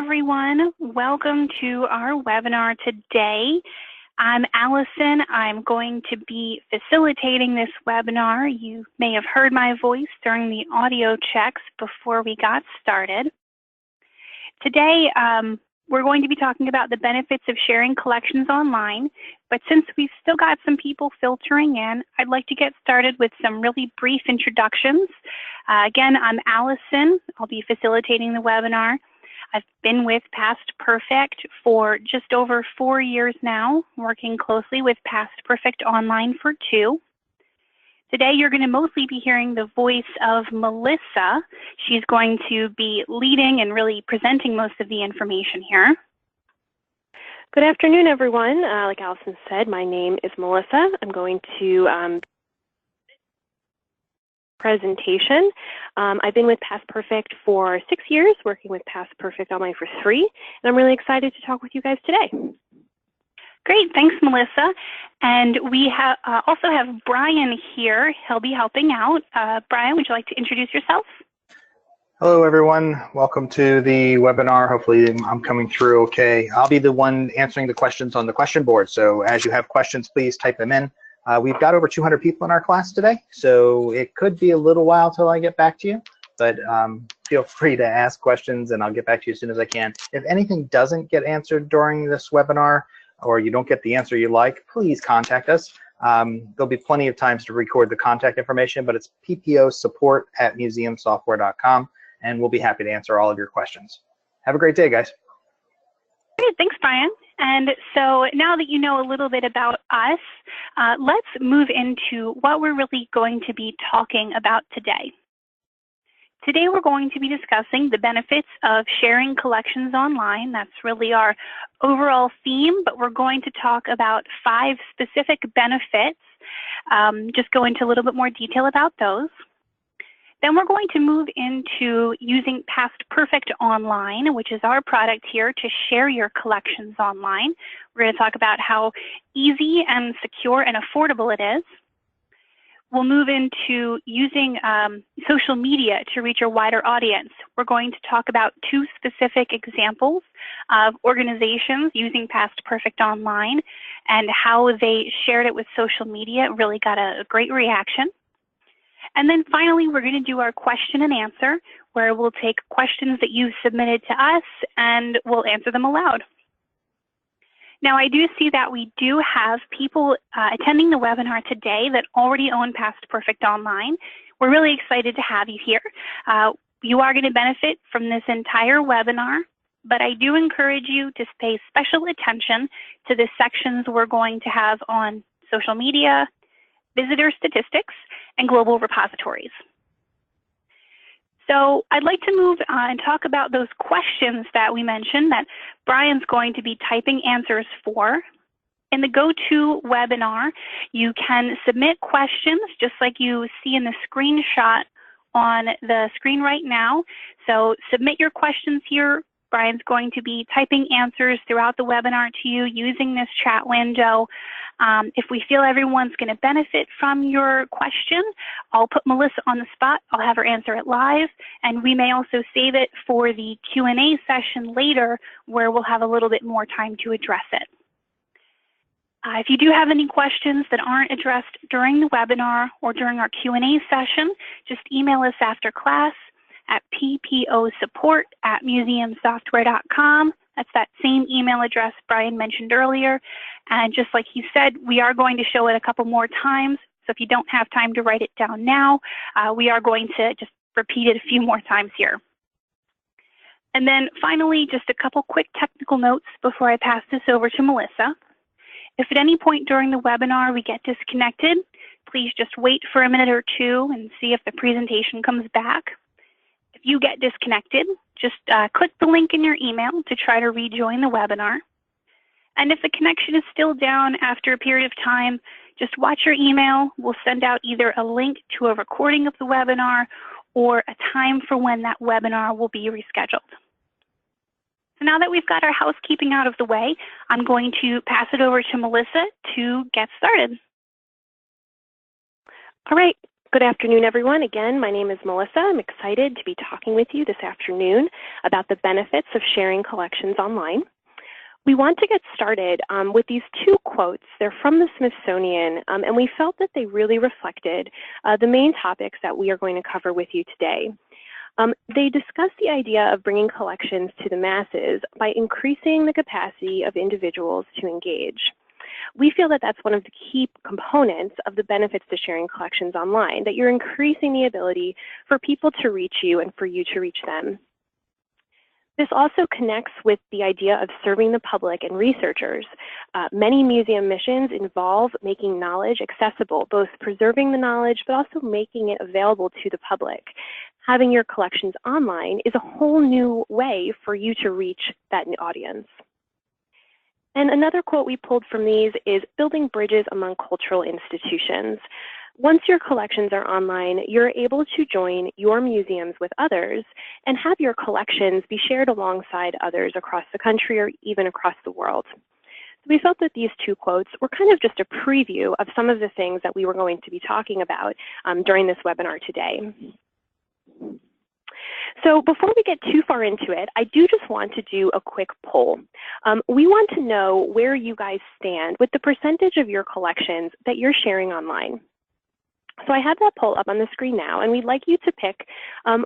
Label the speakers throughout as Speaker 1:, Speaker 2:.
Speaker 1: everyone. Welcome to our webinar today. I'm Allison. I'm going to be facilitating this webinar. You may have heard my voice during the audio checks before we got started. Today, we're going to be talking about the benefits of sharing collections online, but since we've still got some people filtering in, I'd like to get started with some really brief introductions. Again, I'm Allison. I'll be facilitating the webinar. I've been with PastPerfect for just over 4 years now, working closely with PastPerfect Online for 2. Today, you're going to mostly be hearing the voice of Melissa. She's going to be leading and really presenting most of the information here.
Speaker 2: Good afternoon, everyone. Like Allison said, my name is Melissa. I'm going to presentation. I've been with PastPerfect for 6 years, working with PastPerfect Online for 3, and I'm really excited to talk with you guys today.
Speaker 1: Great, thanks, Melissa. And we also have Brian here. He'll be helping out. Brian, would you like to introduce yourself?
Speaker 3: Hello, everyone. Welcome to the webinar. Hopefully I'm coming through okay. I'll be the one answering the questions on the question board. So as you have questions, please type them in. We've got over 200 people in our class today, so it could be a little while till I get back to you, but feel free to ask questions and I'll get back to you as soon as I can. If anything doesn't get answered during this webinar or you don't get the answer you like, please contact us. There'll be plenty of times to record the contact information, but it's pposupport@museumsoftware.com, and we'll be happy to answer all of your questions. Have a great day, guys.
Speaker 1: Great, thanks, Brian. And so now that you know a little bit about us, let's move into what we're really going to be talking about today. Today we're going to be discussing the benefits of sharing collections online. That's really our overall theme, but we're going to talk about 5 specific benefits, just go into a little bit more detail about those. Then we're going to move into using PastPerfect Online, which is our product here to share your collections online. We're going to talk about how easy and secure and affordable it is. We'll move into using social media to reach a wider audience. We're going to talk about 2 specific examples of organizations using PastPerfect Online and how they shared it with social media. It really got a great reaction. And then finally, we're going to do our question and answer, where we'll take questions that you've submitted to us and we'll answer them aloud. Now, I do see that we do have people attending the webinar today that already own PastPerfect Online. We're really excited to have you here. You are going to benefit from this entire webinar, but I do encourage you to pay special attention to the sections we're going to have on social media, visitor statistics, and global repositories. So I'd like to move and talk about those questions that we mentioned that Brian's going to be typing answers for. In the GoToWebinar, you can submit questions just like you see in the screenshot on the screen right now. So submit your questions here. Brian's going to be typing answers throughout the webinar to you using this chat window. If we feel everyone's going to benefit from your question, I'll put Melissa on the spot. I'll have her answer it live, and we may also save it for the Q&A session later where we'll have a little bit more time to address it. If you do have any questions that aren't addressed during the webinar or during our Q&A session, just email us after class at pposupport@museumsoftware.com. That's that same email address Brian mentioned earlier. And just like he said, we are going to show it a couple more times. So if you don't have time to write it down now, we are going to just repeat it a few more times here. And then finally, just a couple quick technical notes before I pass this over to Melissa. If at any point during the webinar we get disconnected, please just wait for a minute or 2 and see if the presentation comes back. If you get disconnected, just click the link in your email to try to rejoin the webinar. And if the connection is still down after a period of time, just watch your email. We'll send out either a link to a recording of the webinar or a time for when that webinar will be rescheduled. So now that we've got our housekeeping out of the way, I'm going to pass it over to Melissa to get started.
Speaker 2: All right. Good afternoon, everyone. Again, my name is Melissa. I'm excited to be talking with you this afternoon. about the benefits of sharing collections online. We want to get started with these two quotes. They're from the Smithsonian, and we felt that they really reflected the main topics that we are going to cover with you today. They discuss the idea of bringing collections to the masses by increasing the capacity of individuals to engage. We feel that that's one of the key components of the benefits to sharing collections online, that you're increasing the ability for people to reach you and for you to reach them. This also connects with the idea of serving the public and researchers. Many museum missions involve making knowledge accessible, both preserving the knowledge, but also making it available to the public. Having your collections online is a whole new way for you to reach that audience. And another quote we pulled from these is building bridges among cultural institutions. Once your collections are online, you're able to join your museums with others and have your collections be shared alongside others across the country or even across the world. So we felt that these two quotes were kind of just a preview of some of the things that we were going to be talking about during this webinar today. So before we get too far into it, I do just want to do a quick poll. We want to know where you guys stand with the percentage of your collections that you're sharing online. So I have that poll up on the screen now, and we'd like you to pick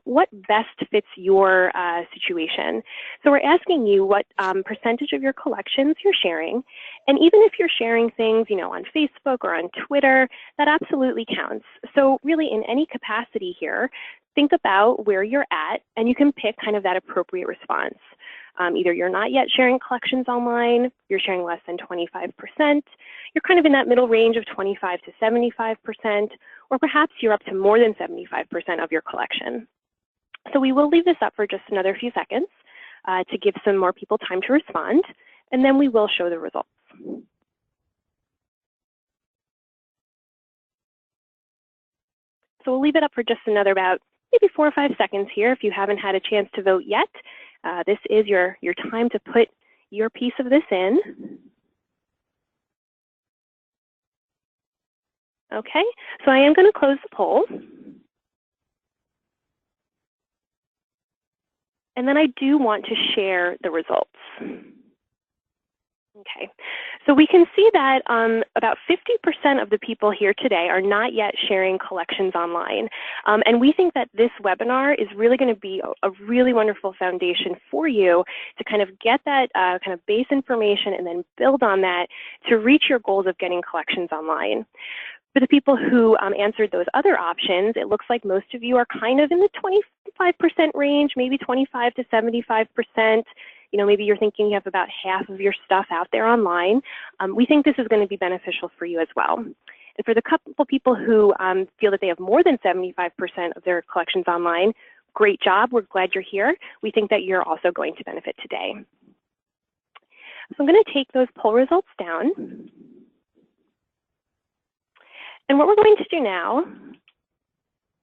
Speaker 2: what best fits your situation. So we're asking you what percentage of your collections you're sharing, and even if you're sharing things, on Facebook or on Twitter, that absolutely counts. So really, in any capacity here, think about where you're at, and you can pick kind of that appropriate response. Either you're not yet sharing collections online, you're sharing less than 25%, you're kind of in that middle range of 25 to 75%, or perhaps you're up to more than 75% of your collection. So we will leave this up for just another few seconds to give some more people time to respond, and then we will show the results. So we'll leave it up for just another about maybe 4 or 5 seconds here if you haven't had a chance to vote yet. This is your time to put your piece of this in. Okay, so I am going to close the poll. And then I do want to share the results. Okay, so we can see that about 50% of the people here today are not yet sharing collections online. And we think that this webinar is really going to be a really wonderful foundation for you to kind of get that kind of base information and then build on that to reach your goals of getting collections online. For the people who answered those other options, it looks like most of you are kind of in the 25% range, maybe 25 to 75%. Maybe you're thinking you have about half of your stuff out there online. We think this is going to be beneficial for you as well. And for the couple people who feel that they have more than 75% of their collections online, great job. We're glad you're here. We think that you're also going to benefit today. So I'm going to take those poll results down. And what we're going to do now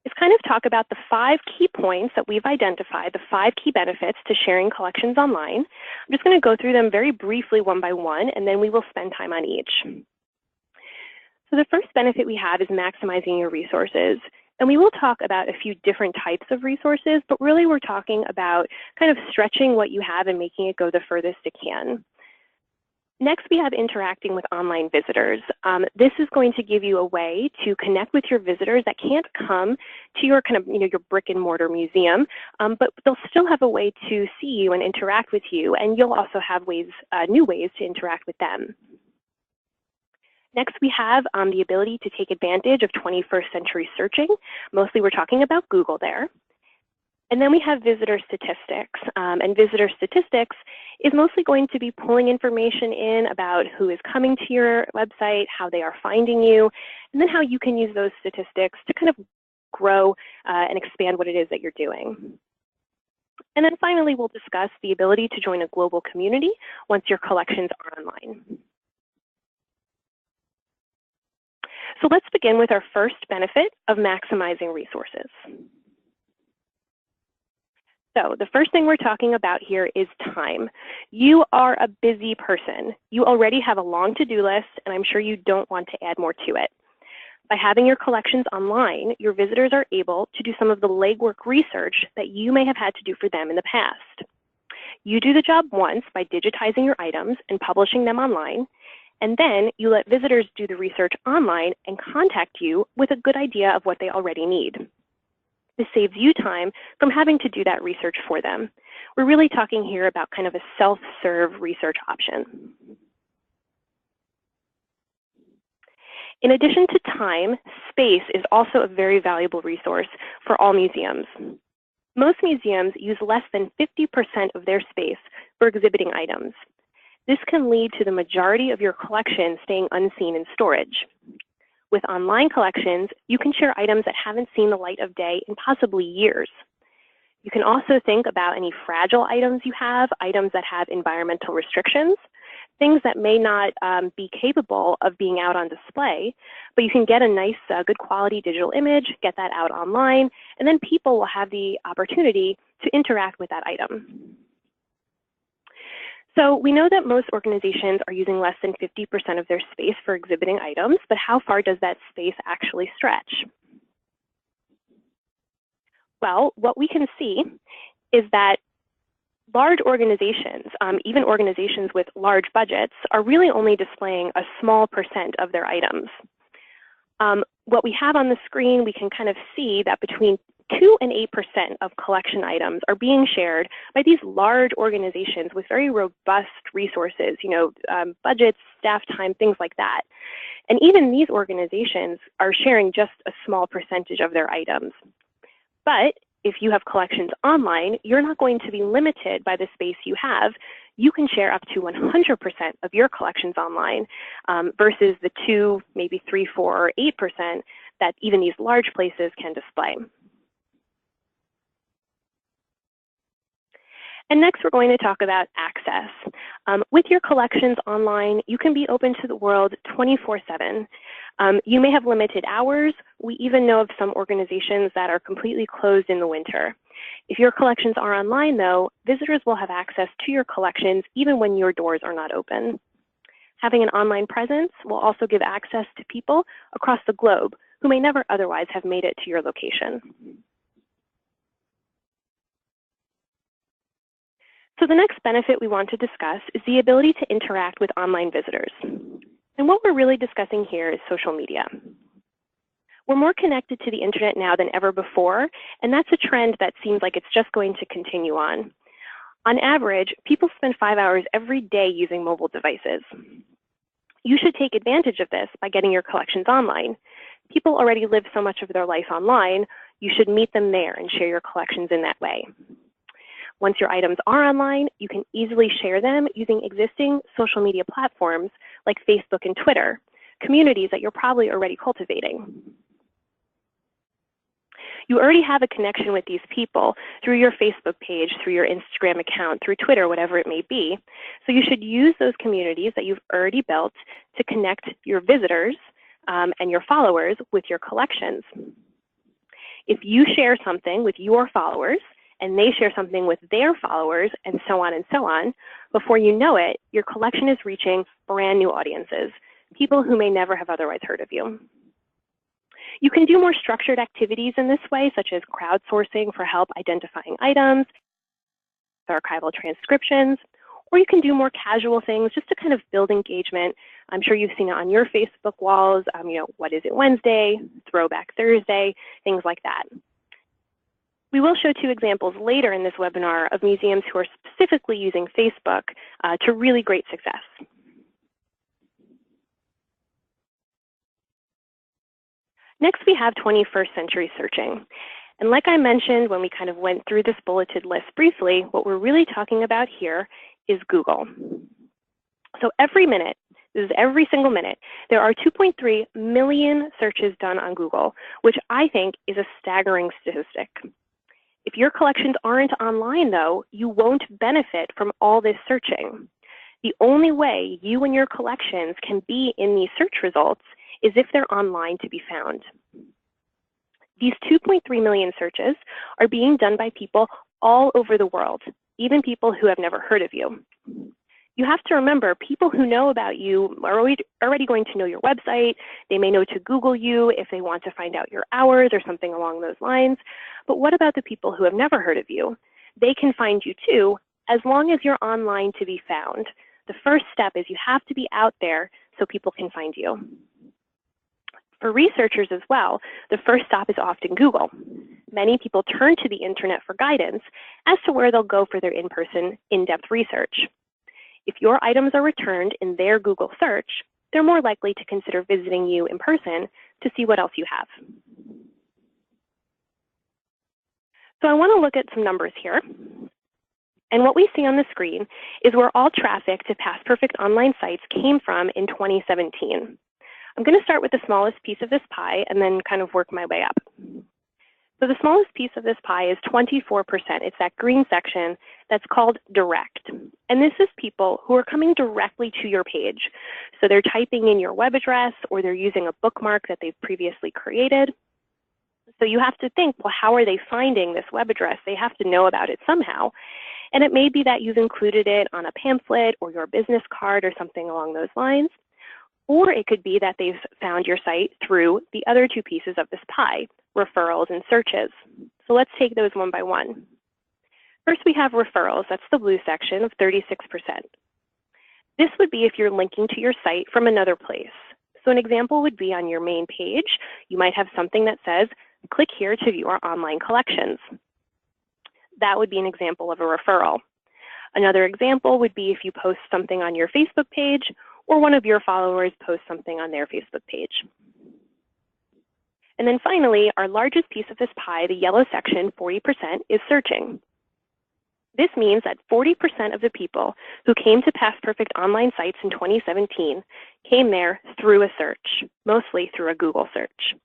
Speaker 2: is kind of talk about the 5 key points that we've identified, the 5 key benefits to sharing collections online. I'm just going to go through them very briefly one by one, and then we will spend time on each. So the first benefit we have is maximizing your resources. And we will talk about a few different types of resources, but really we're talking about kind of stretching what you have and making it go the furthest it can. Next, we have interacting with online visitors. This is going to give you a way to connect with your visitors that can't come to your kind of, your brick and mortar museum, but they'll still have a way to see you and interact with you, and you'll also have ways, new ways to interact with them. Next, we have the ability to take advantage of 21st century searching. Mostly we're talking about Google there. And then we have visitor statistics, and visitor statistics is mostly going to be pulling information in about who is coming to your website, how they are finding you, and then how you can use those statistics to kind of grow and expand what it is that you're doing. And then finally, we'll discuss the ability to join a global community once your collections are online. So let's begin with our first benefit of maximizing resources. So the first thing we're talking about here is time. You are a busy person. You already have a long to-do list, and I'm sure you don't want to add more to it. By having your collections online, your visitors are able to do some of the legwork research that you may have had to do for them in the past. You do the job once by digitizing your items and publishing them online, and then you let visitors do the research online and contact you with a good idea of what they already need. This saves you time from having to do that research for them. We're really talking here about kind of a self-serve research option. In addition to time, space is also a very valuable resource for all museums. Most museums use less than 50% of their space for exhibiting items. This can lead to the majority of your collection staying unseen in storage. With online collections, you can share items that haven't seen the light of day in possibly years. You can also think about any fragile items you have, items that have environmental restrictions, things that may not be capable of being out on display, but you can get a nice, good quality digital image, get that out online, and then people will have the opportunity to interact with that item. So we know that most organizations are using less than 50% of their space for exhibiting items, but how far does that space actually stretch? Well, what we can see is that large organizations, even organizations with large budgets, are really only displaying a small percent of their items. What we have on the screen, we can kind of see that between 2 and 8% of collection items are being shared by these large organizations with very robust resources, budgets, staff time, things like that. And even these organizations are sharing just a small percentage of their items. But if you have collections online, you're not going to be limited by the space you have. You can share up to 100% of your collections online versus the 2, maybe 3, 4, or 8% that even these large places can display. And next, we're going to talk about access. With your collections online, you can be open to the world 24/7. You may have limited hours. We even know of some organizations that are completely closed in the winter. If your collections are online, though, visitors will have access to your collections even when your doors are not open. Having an online presence will also give access to people across the globe who may never otherwise have made it to your location. So the next benefit we want to discuss is the ability to interact with online visitors. And what we're really discussing here is social media. We're more connected to the internet now than ever before, and that's a trend that seems like it's just going to continue on. On average, people spend 5 hours every day using mobile devices. You should take advantage of this by getting your collections online. People already live so much of their life online, you should meet them there and share your collections in that way. Once your items are online, you can easily share them using existing social media platforms like Facebook and Twitter, communities that you're probably already cultivating. You already have a connection with these people through your Facebook page, through your Instagram account, through Twitter, whatever it may be. So you should use those communities that you've already built to connect your visitors and your followers with your collections. If you share something with your followers, and they share something with their followers, and so on, before you know it, your collection is reaching brand new audiences, people who may never have otherwise heard of you. You can do more structured activities in this way, such as crowdsourcing for help identifying items, archival transcriptions, or you can do more casual things just to kind of build engagement. I'm sure you've seen it on your Facebook walls, what is it Wednesday, Throwback Thursday, things like that. We will show 2 examples later in this webinar of museums who are specifically using Facebook to really great success. Next, we have 21st century searching. And like I mentioned when we kind of went through this bulleted list briefly, what we're really talking about here is Google. So every minute, this is every single minute, there are 2.3 million searches done on Google, which I think is a staggering statistic. If your collections aren't online, though, you won't benefit from all this searching. The only way you and your collections can be in these search results is if they're online to be found. These 2.3 million searches are being done by people all over the world, even people who have never heard of you. You have to remember, people who know about you are already going to know your website. They may know to Google you if they want to find out your hours or something along those lines. But what about the people who have never heard of you? They can find you too, as long as you're online to be found. The first step is you have to be out there so people can find you. For researchers as well, the first stop is often Google. Many people turn to the internet for guidance as to where they'll go for their in-person, in-depth research. If your items are returned in their Google search, they're more likely to consider visiting you in person to see what else you have. So I want to look at some numbers here. And what we see on the screen is where all traffic to PastPerfect Online sites came from in 2017. I'm going to start with the smallest piece of this pie and then kind of work my way up. So the smallest piece of this pie is 24%. It's that green section that's called direct. And this is people who are coming directly to your page. So they're typing in your web address or they're using a bookmark that they've previously created. So you have to think, well, how are they finding this web address? They have to know about it somehow. And it may be that you've included it on a pamphlet or your business card or something along those lines. Or it could be that they've found your site through the other two pieces of this pie, referrals and searches. So let's take those one by one. First, we have referrals. That's the blue section of 36%. This would be if you're linking to your site from another place. So an example would be on your main page. You might have something that says, click here to view our online collections. That would be an example of a referral. Another example would be if you post something on your Facebook page or one of your followers posts something on their Facebook page. And then finally, our largest piece of this pie, the yellow section, 40%, is searching. This means that 40% of the people who came to PastPerfect Online sites in 2017 came there through a search, mostly through a Google search.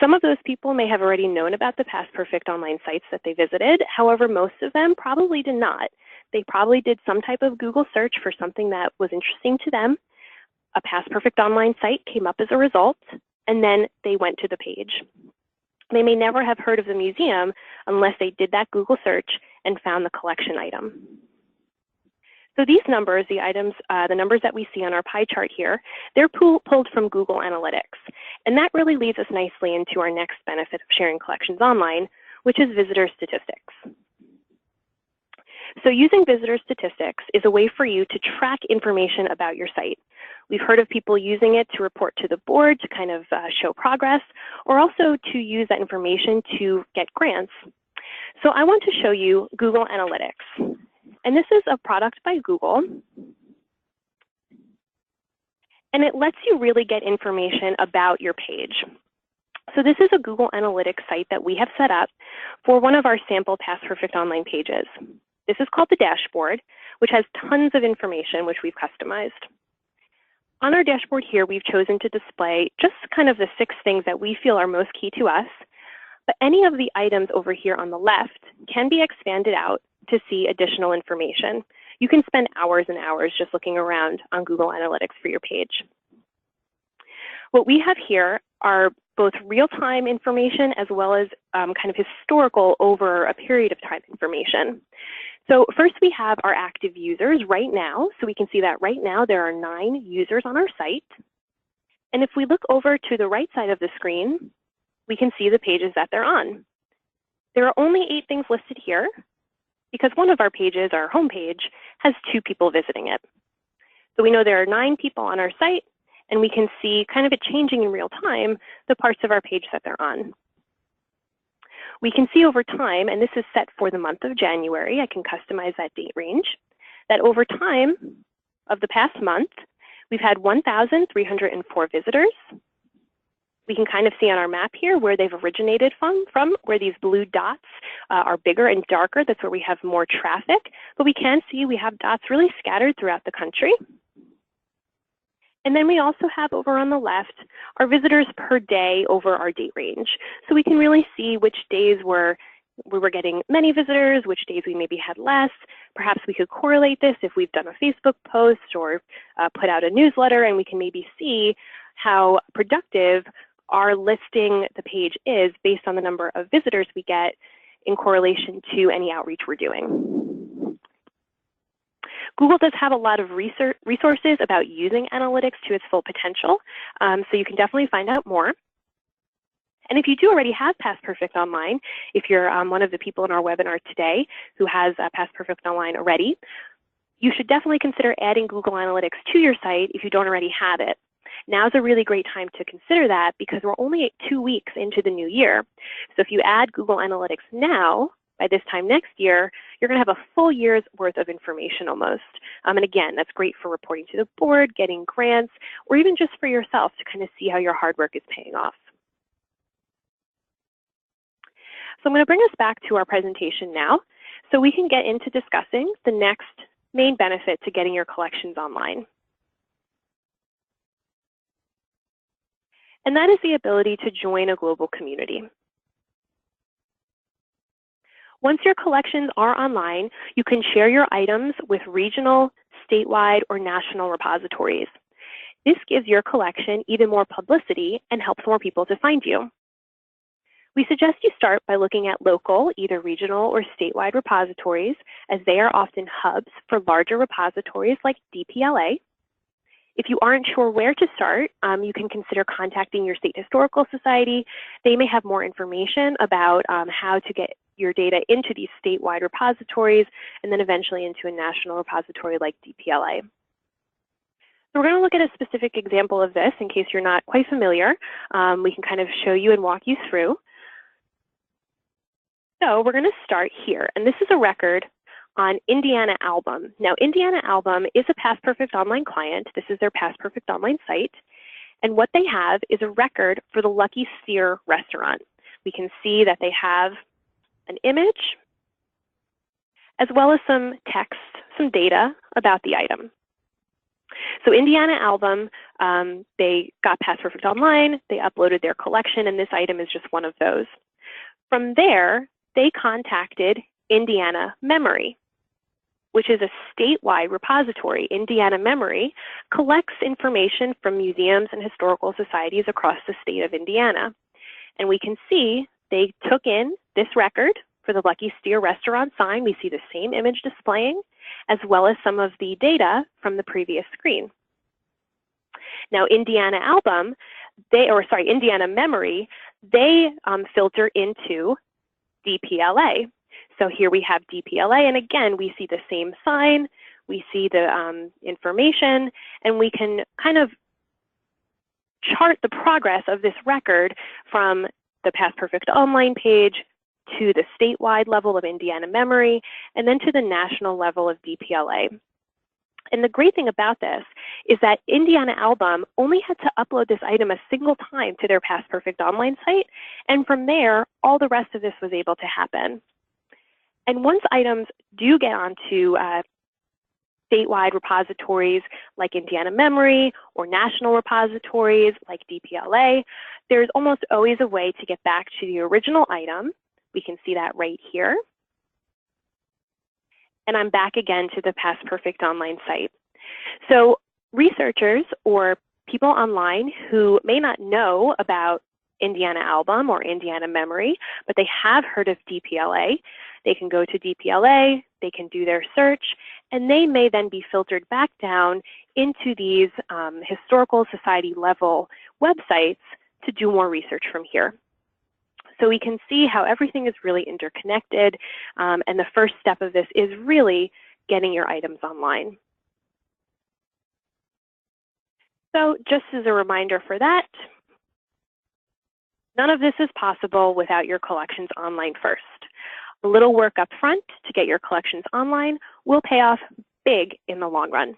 Speaker 2: Some of those people may have already known about the PastPerfect Online sites that they visited. However, most of them probably did not. They probably did some type of Google search for something that was interesting to them. A PastPerfect Online site came up as a result, and then they went to the page. They may never have heard of the museum unless they did that Google search and found the collection item. So these numbers, the numbers that we see on our pie chart here, they're pulled from Google Analytics. And that really leads us nicely into our next benefit of sharing collections online, which is visitor statistics. So using visitor statistics is a way for you to track information about your site. We've heard of people using it to report to the board to kind of show progress, or also to use that information to get grants. So I want to show you Google Analytics. And this is a product by Google. And it lets you really get information about your page. So this is a Google Analytics site that we have set up for one of our sample PastPerfect Online pages. This is called the dashboard, which has tons of information which we've customized. On our dashboard here, we've chosen to display just kind of the 6 things that we feel are most key to us. But any of the items over here on the left can be expanded out to see additional information. You can spend hours and hours just looking around on Google Analytics for your page. What we have here are both real-time information as well as kind of historical over a period of time information. So first we have our active users right now. So we can see that right now there are 9 users on our site. And if we look over to the right side of the screen, we can see the pages that they're on. There are only 8 things listed here because one of our pages, our home page, has 2 people visiting it. So we know there are 9 people on our site, and we can see kind of it changing in real time the parts of our page that they're on. We can see over time, and this is set for the month of January, I can customize that date range, that over time of the past month, we've had 1,304 visitors. We can kind of see on our map here where they've originated from where these blue dots are bigger and darker. That's where we have more traffic. But we can see we have dots really scattered throughout the country. And then we also have over on the left our visitors per day over our date range. So we can really see which days we were getting many visitors, which days we maybe had less. Perhaps we could correlate this if we've done a Facebook post or put out a newsletter, and we can maybe see how productive our listing the page is based on the number of visitors we get in correlation to any outreach we're doing. Google does have a lot of resources about using analytics to its full potential, so you can definitely find out more. And if you do already have PastPerfect Online, if you're one of the people in our webinar today who has PastPerfect Online already, you should definitely consider adding Google Analytics to your site if you don't already have it. Now's a really great time to consider that because we're only 2 weeks into the new year. So if you add Google Analytics now, by this time next year, you're going to have a full year's worth of information almost. And again, that's great for reporting to the board, getting grants, or even just for yourself to kind of see how your hard work is paying off. So I'm going to bring us back to our presentation now so we can get into discussing the next main benefit to getting your collections online. And that is the ability to join a global community. Once your collections are online, you can share your items with regional, statewide, or national repositories. This gives your collection even more publicity and helps more people to find you. We suggest you start by looking at local, either regional or statewide repositories, as they are often hubs for larger repositories like DPLA. If you aren't sure where to start, you can consider contacting your state historical society. They may have more information about how to get your data into these statewide repositories and then eventually into a national repository like DPLA. So we're going to look at a specific example of this in case you're not quite familiar. We can kind of show you and walk you through. So we're going to start here, and this is a record on Indiana Album. Now, Indiana Album is a PastPerfect Online client. This is their PastPerfect Online site. And what they have is a record for the Lucky Steer restaurant. We can see that they have an image, as well as some text, some data about the item. So Indiana Album, they got PastPerfect Online, they uploaded their collection, and this item is just one of those. From there, they contacted Indiana Memory, which is a statewide repository. Indiana Memory collects information from museums and historical societies across the state of Indiana. And we can see they took in this record for the Lucky Steer restaurant sign. We see the same image displaying, as well as some of the data from the previous screen. Now, Indiana Memory, they filter into DPLA. So here we have DPLA, and again, we see the same sign, we see the information, and we can kind of chart the progress of this record from the PastPerfect Online page to the statewide level of Indiana Memory, and then to the national level of DPLA. And the great thing about this is that Indiana Album only had to upload this item a single time to their PastPerfect Online site, and from there, all the rest of this was able to happen. And once items do get onto statewide repositories like Indiana Memory or national repositories like DPLA, there's almost always a way to get back to the original item. We can see that right here. And I'm back again to the PastPerfect Online site. So researchers or people online who may not know about Indiana Album or Indiana Memory, but they have heard of DPLA, they can go to DPLA, they can do their search, and they may then be filtered back down into these historical society level websites to do more research from here. So we can see how everything is really interconnected, and the first step of this is really getting your items online. So just as a reminder for that, none of this is possible without your collections online first. A little work up front to get your collections online will pay off big in the long run.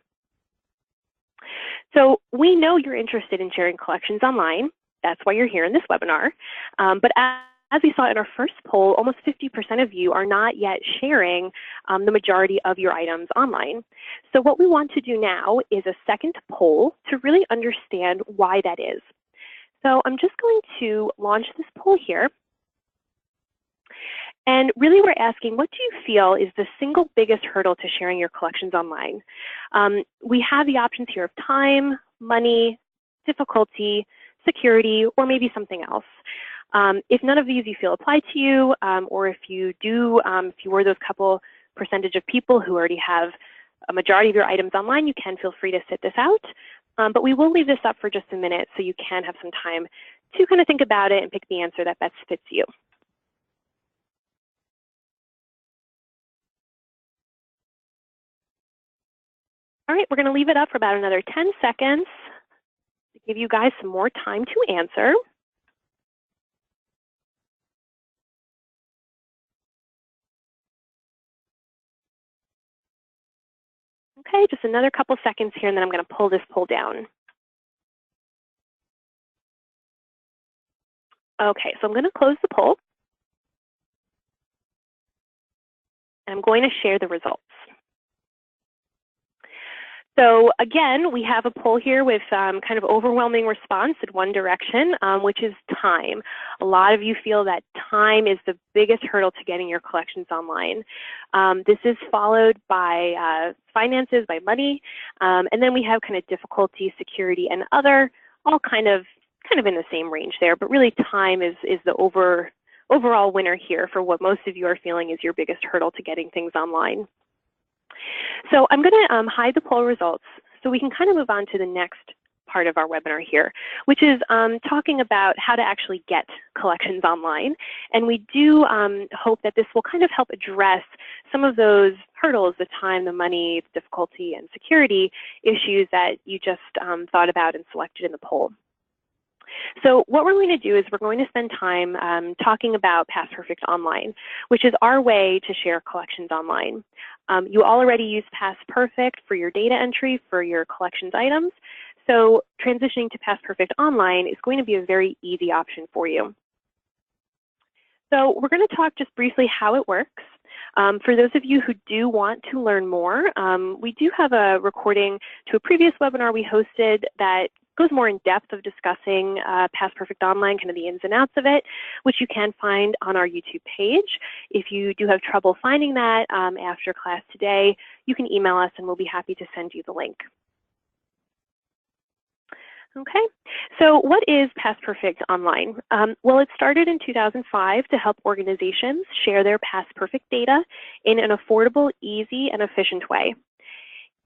Speaker 2: So we know you're interested in sharing collections online. That's why you're here in this webinar. But as we saw in our first poll, almost 50% of you are not yet sharing the majority of your items online. So what we want to do now is a second poll to really understand why that is. So I'm just going to launch this poll here. And really we're asking, what do you feel is the single biggest hurdle to sharing your collections online? We have the options here of time, money, difficulty, security, or maybe something else. If none of these you feel apply to you, or if you do, if you were those couple percentage of people who already have a majority of your items online, you can feel free to sit this out. But we will leave this up for just a minute so you can have some time to kind of think about it and pick the answer that best fits you. All right, we're going to leave it up for about another 10 seconds to give you guys some more time to answer. Okay, just another couple seconds here, and then I'm going to pull this poll down. Okay, so I'm going to close the poll, and I'm going to share the results. So again, we have a poll here with kind of overwhelming response in one direction, which is time. A lot of you feel that time is the biggest hurdle to getting your collections online. This is followed by finances, by money, and then we have kind of difficulty, security, and other, all kind of in the same range there. But really, time is the overall winner here for what most of you are feeling is your biggest hurdle to getting things online. So I'm going to hide the poll results so we can kind of move on to the next part of our webinar here, which is talking about how to actually get collections online. And we do hope that this will kind of help address some of those hurdles, the time, the money, the difficulty, and security issues that you just thought about and selected in the poll. So what we're going to do is we're going to spend time talking about PastPerfect Online, which is our way to share collections online. You already use PastPerfect for your data entry for your collections items, so transitioning to PastPerfect Online is going to be a very easy option for you. So we're going to talk just briefly how it works. For those of you who do want to learn more, we do have a recording to a previous webinar we hosted that goes more in depth of discussing PastPerfect Online, kind of the ins and outs of it, which you can find on our YouTube page. If you do have trouble finding that after class today, you can email us and we'll be happy to send you the link. Okay, so what is PastPerfect Online? Well, it started in 2005 to help organizations share their PastPerfect data in an affordable, easy, and efficient way.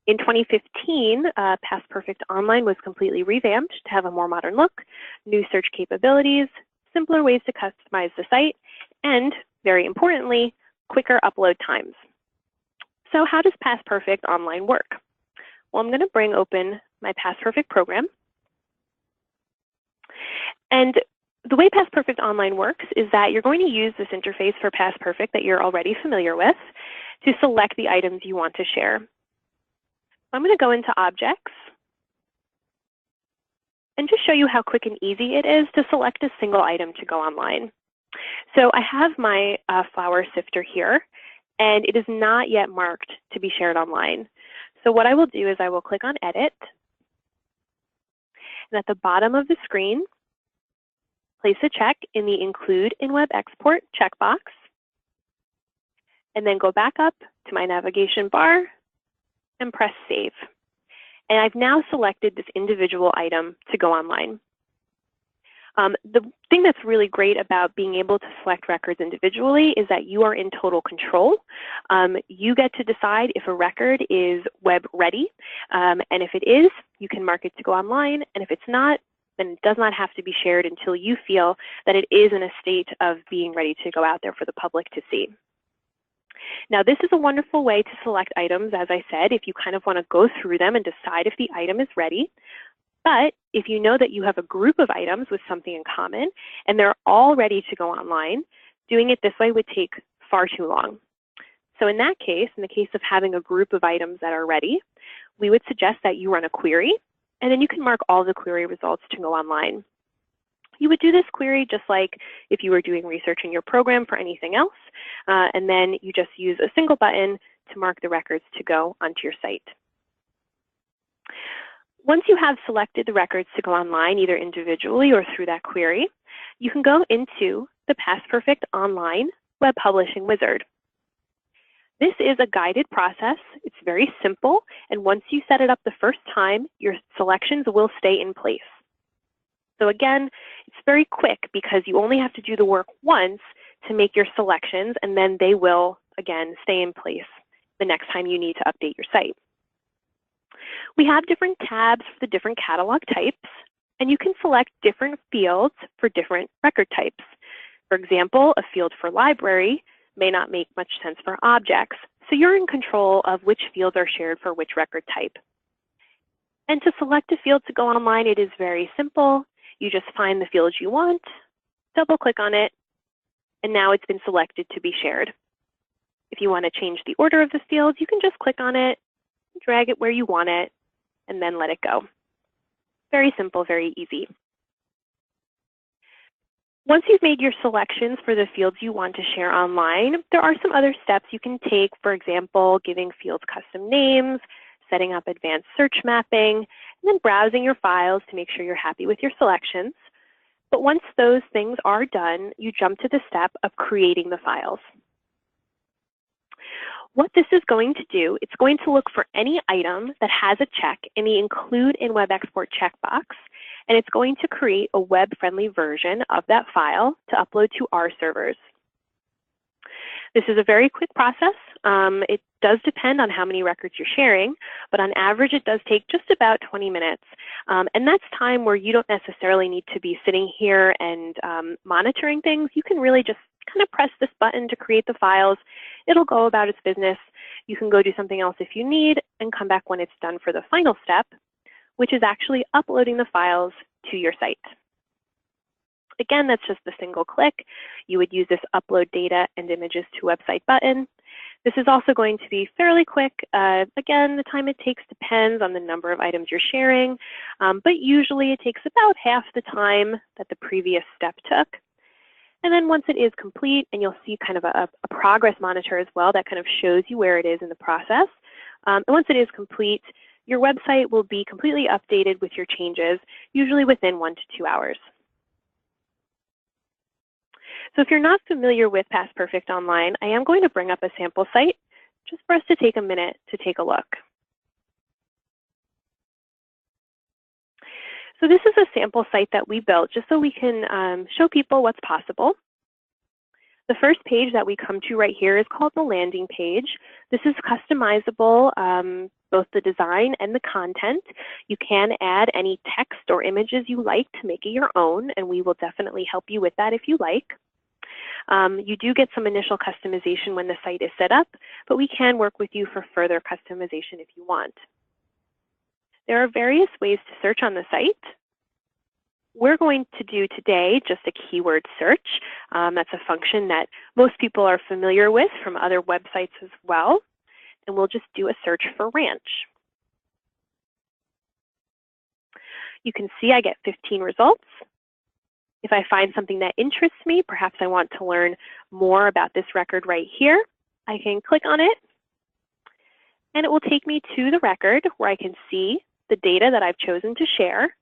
Speaker 2: In 2015, PastPerfect Online was completely revamped to have a more modern look, new search capabilities, simpler ways to customize the site, and, very importantly, quicker upload times. So how does PastPerfect Online work? Well, I'm going to bring open my PastPerfect program. And the way PastPerfect Online works is that you're going to use this interface for PastPerfect that you're already familiar with to select the items you want to share. I'm going to go into Objects and just show you how quick and easy it is to select a single item to go online. So I have my flour sifter here, and it is not yet marked to be shared online. So what I will do is I will click on Edit, and at the bottom of the screen, place a check in the Include in Web Export checkbox, and then go back up to my navigation bar and press Save. And I've now selected this individual item to go online. The thing that's really great about being able to select records individually is that you are in total control. You get to decide if a record is web ready, and if it is, you can mark it to go online, and if it's not, then it does not have to be shared until you feel that it is in a state of being ready to go out there for the public to see. Now, this is a wonderful way to select items, as I said, if you kind of want to go through them and decide if the item is ready. But if you know that you have a group of items with something in common and they're all ready to go online, doing it this way would take far too long. So in that case, in the case of having a group of items that are ready, we would suggest that you run a query, and then you can mark all the query results to go online. You would do this query just like if you were doing research in your program for anything else, and then you just use a single button to mark the records to go onto your site. Once you have selected the records to go online, either individually or through that query, you can go into the PastPerfect Online Web Publishing Wizard. This is a guided process. It's very simple, and once you set it up the first time, your selections will stay in place. So again, it's very quick because you only have to do the work once to make your selections, and then they will, again, stay in place the next time you need to update your site. We have different tabs for the different catalog types. And you can select different fields for different record types. For example, a field for library may not make much sense for objects, so you're in control of which fields are shared for which record type. And to select a field to go online, it is very simple. You just find the field you want, double-click on it, and now it's been selected to be shared. If you want to change the order of the field, you can just click on it, drag it where you want it, and then let it go. Very simple, very easy. Once you've made your selections for the fields you want to share online, there are some other steps you can take, for example, giving fields custom names, setting up advanced search mapping, and then browsing your files to make sure you're happy with your selections. But once those things are done, you jump to the step of creating the files. What this is going to do, it's going to look for any item that has a check in the Include in Web Export checkbox, and it's going to create a web-friendly version of that file to upload to our servers. This is a very quick process. It does depend on how many records you're sharing, but on average it does take just about 20 minutes. And that's time where you don't necessarily need to be sitting here and monitoring things. You can really just kind of press this button to create the files. It'll go about its business. You can go do something else if you need and come back when it's done for the final step, which is actually uploading the files to your site. Again, that's just a single click. You would use this upload data and images to website button. This is also going to be fairly quick. Again, the time it takes depends on the number of items you're sharing, but usually it takes about half the time that the previous step took. And then once it is complete, and you'll see kind of a progress monitor as well that kind of shows you where it is in the process. And once it is complete, your website will be completely updated with your changes, usually within 1 to 2 hours. So if you're not familiar with PastPerfect Online, I am going to bring up a sample site just for us to take a minute to take a look. So this is a sample site that we built just so we can show people what's possible. The first page that we come to right here is called the landing page. This is customizable, both the design and the content. You can add any text or images you like to make it your own, and we will definitely help you with that if you like. You do get some initial customization when the site is set up, but we can work with you for further customization if you want. There are various ways to search on the site. We're going to do today just a keyword search. That's a function that most people are familiar with from other websites as well. And we'll just do a search for ranch. You can see I get 15 results. If I find something that interests me, perhaps I want to learn more about this record right here, I can click on it, and it will take me to the record where I can see the data that I've chosen to share.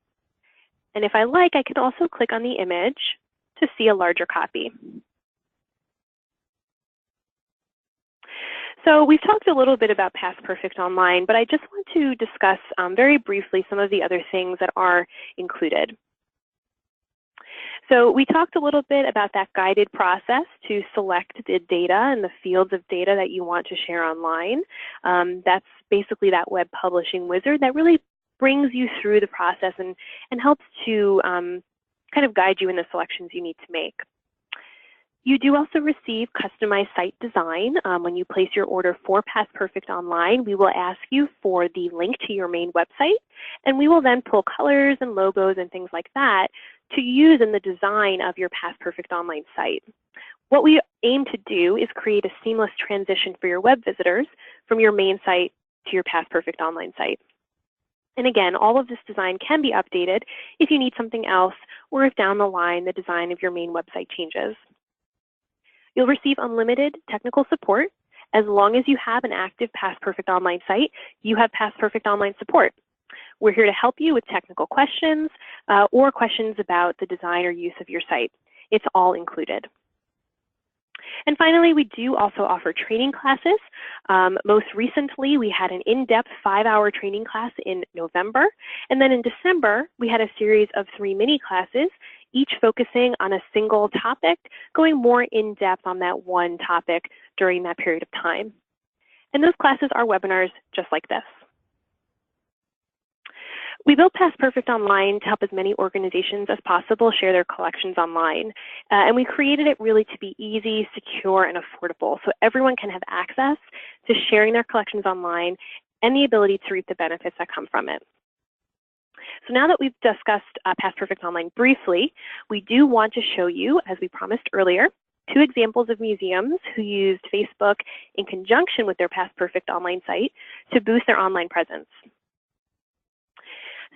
Speaker 2: And if I like, I can also click on the image to see a larger copy. So we've talked a little bit about PastPerfect Online, but I just want to discuss very briefly some of the other things that are included. So we talked a little bit about that guided process to select the data and the fields of data that you want to share online. That's basically that web publishing wizard that really brings you through the process and helps to kind of guide you in the selections you need to make. You do also receive customized site design. When you place your order for PastPerfect Online, we will ask you for the link to your main website, and we will then pull colors and logos and things like that to use in the design of your PastPerfect Online site. What we aim to do is create a seamless transition for your web visitors from your main site to your PastPerfect Online site. And again, all of this design can be updated if you need something else or if down the line the design of your main website changes. You'll receive unlimited technical support. As long as you have an active PastPerfect Online site, you have PastPerfect Online support. We're here to help you with technical questions or questions about the design or use of your site. It's all included. And finally, we do also offer training classes. Most recently, we had an in-depth 5-hour training class in November. And then in December, we had a series of 3 mini classes, each focusing on a single topic, going more in-depth on that one topic during that period of time. And those classes are webinars just like this. We built PastPerfect Online to help as many organizations as possible share their collections online. And we created it really to be easy, secure, and affordable so everyone can have access to sharing their collections online and the ability to reap the benefits that come from it. So now that we've discussed PastPerfect Online briefly, we do want to show you, as we promised earlier, 2 examples of museums who used Facebook in conjunction with their PastPerfect Online site to boost their online presence.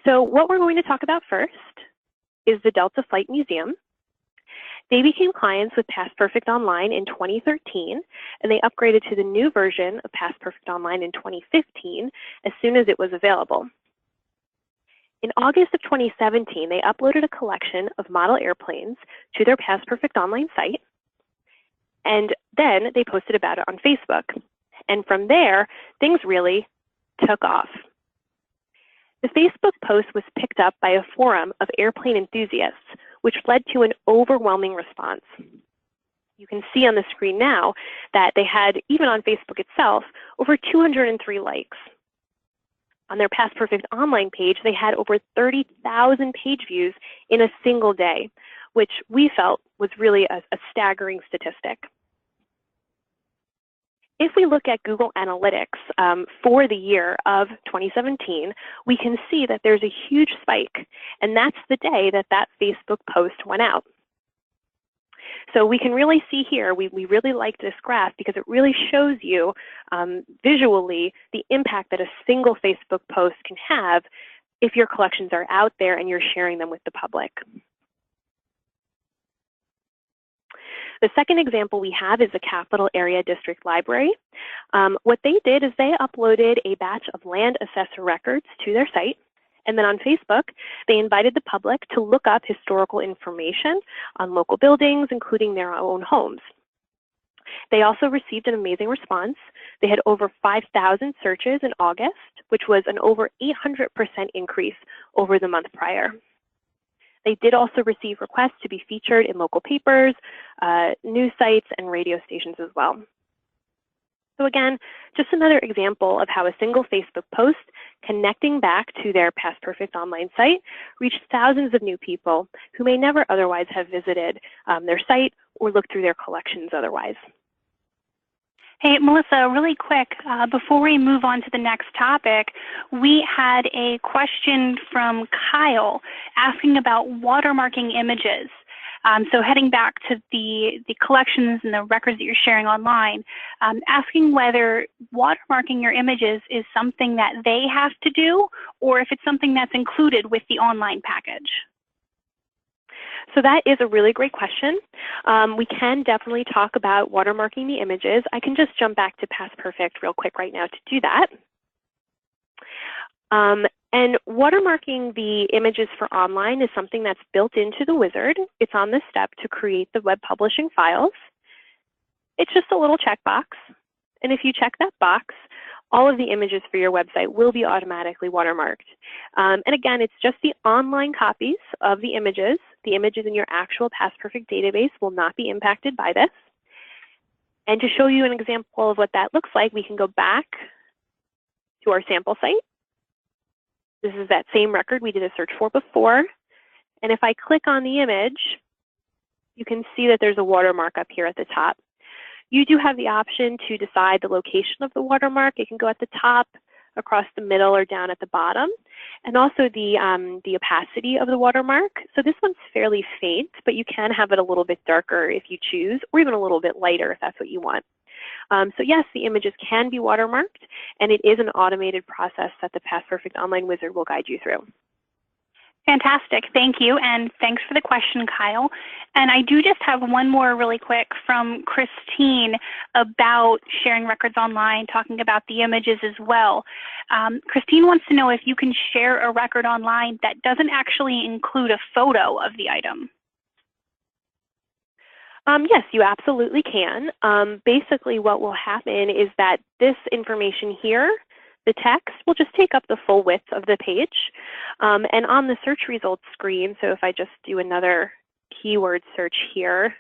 Speaker 2: So what we're going to talk about first is the Delta Flight Museum. They became clients with PastPerfect Online in 2013, and they upgraded to the new version of PastPerfect Online in 2015 as soon as it was available. In August of 2017, they uploaded a collection of model airplanes to their PastPerfect Online site, and then they posted about it on Facebook. And from there, things really took off. The Facebook post was picked up by a forum of airplane enthusiasts, which led to an overwhelming response. You can see on the screen now that they had, even on Facebook itself, over 203 likes. On their PastPerfect Online page, they had over 30,000 page views in a single day, which we felt was really a staggering statistic. If we look at Google Analytics for the year of 2017, we can see that there's a huge spike, and that's the day that that Facebook post went out. So we can really see here, we really like this graph because it really shows you visually the impact that a single Facebook post can have if your collections are out there and you're sharing them with the public. The second example we have is the Capital Area District Library. What they did is they uploaded a batch of land assessor records to their site, and then on Facebook, they invited the public to look up historical information on local buildings, including their own homes. They also received an amazing response. They had over 5,000 searches in August, which was an over 800% increase over the month prior. They did also receive requests to be featured in local papers, news sites, and radio stations as well. So again, just another example of how a single Facebook post connecting back to their PastPerfect Online site reached thousands of new people who may never otherwise have visited their site or looked through their collections otherwise.
Speaker 1: Hey, Melissa, really quick, before we move on to the next topic, we had a question from Kyle asking about watermarking images. So heading back to the collections and the records that you're sharing online, asking whether watermarking your images is something that they have to do or if it's something that's included with the online package.
Speaker 2: So that is a really great question. We can definitely talk about watermarking the images. I can just jump back to PastPerfect real quick right now to do that. And watermarking the images for online is something that's built into the wizard. It's on the step to create the web publishing files. It's just a little checkbox. And if you check that box, all of the images for your website will be automatically watermarked. And again, it's just the online copies of the images. The images in your actual PastPerfect database will not be impacted by this. And to show you an example of what that looks like, we can go back to our sample site. This is that same record we did a search for before. And if I click on the image, you can see that there's a watermark up here at the top. You do have the option to decide the location of the watermark. It can go at the top, across the middle, or down at the bottom. And also the opacity of the watermark. So this one's fairly faint, but you can have it a little bit darker if you choose, or even a little bit lighter if that's what you want. So yes, the images can be watermarked, and it is an automated process that the PastPerfect Online Wizard will guide you through.
Speaker 1: Fantastic, thank you, and thanks for the question, Kyle. And I do just have one more really quick from Christine about sharing records online, talking about the images as well. Christine wants to know if you can share a record online that doesn't actually include a photo of the item.
Speaker 2: Yes, you absolutely can. Basically, what will happen is that this information here, the text, will just take up the full width of the page. And on the search results screen, so if I just do another keyword search here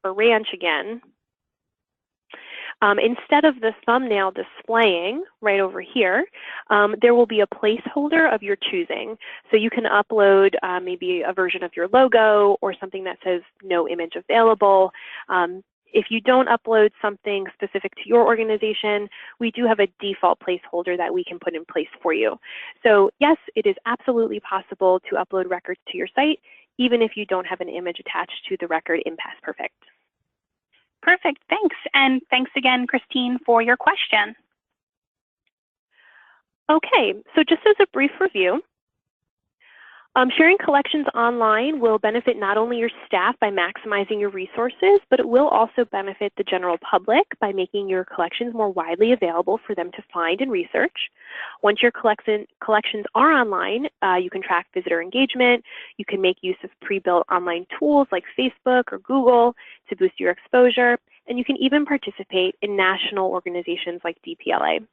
Speaker 2: for ranch again, Instead of the thumbnail displaying right over here, there will be a placeholder of your choosing. So you can upload maybe a version of your logo or something that says no image available. If you don't upload something specific to your organization, we do have a default placeholder that we can put in place for you. So yes, it is absolutely possible to upload records to your site, even if you don't have an image attached to the record in PastPerfect.
Speaker 1: Perfect, thanks. And thanks again, Christine, for your question.
Speaker 2: Okay, so just as a brief review, sharing collections online will benefit not only your staff by maximizing your resources, but it will also benefit the general public by making your collections more widely available for them to find and research. Once your collections are online, you can track visitor engagement, you can make use of pre-built online tools like Facebook or Google to boost your exposure, and you can even participate in national organizations like DPLA.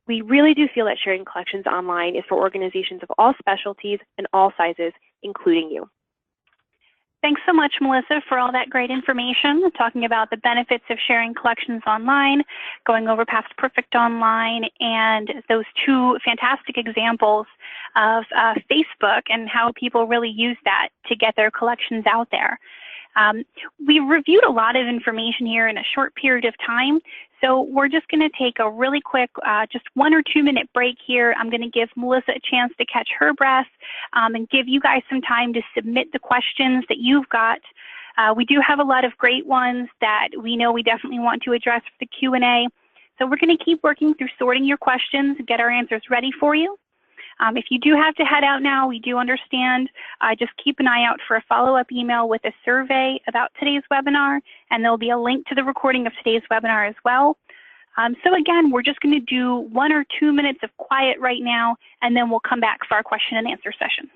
Speaker 2: We really do feel that sharing collections online is for organizations of all specialties and all sizes, including you.
Speaker 1: Thanks so much, Melissa, for all that great information, talking about the benefits of sharing collections online, going over PastPerfect Online, and those two fantastic examples of Facebook and how people really use that to get their collections out there. We reviewed a lot of information here in a short period of time, so we're just going to take a really quick, just 1 or 2 minute break here. I'm going to give Melissa a chance to catch her breath and give you guys some time to submit the questions that you've got. We do have a lot of great ones that we know we definitely want to address for the Q&A, so we're going to keep working through sorting your questions and get our answers ready for you. If you do have to head out now, we do understand. Just keep an eye out for a follow-up email with a survey about today's webinar, and there'll be a link to the recording of today's webinar as well. So again, we're just going to do 1 or 2 minutes of quiet right now, and then we'll come back for our question and answer session.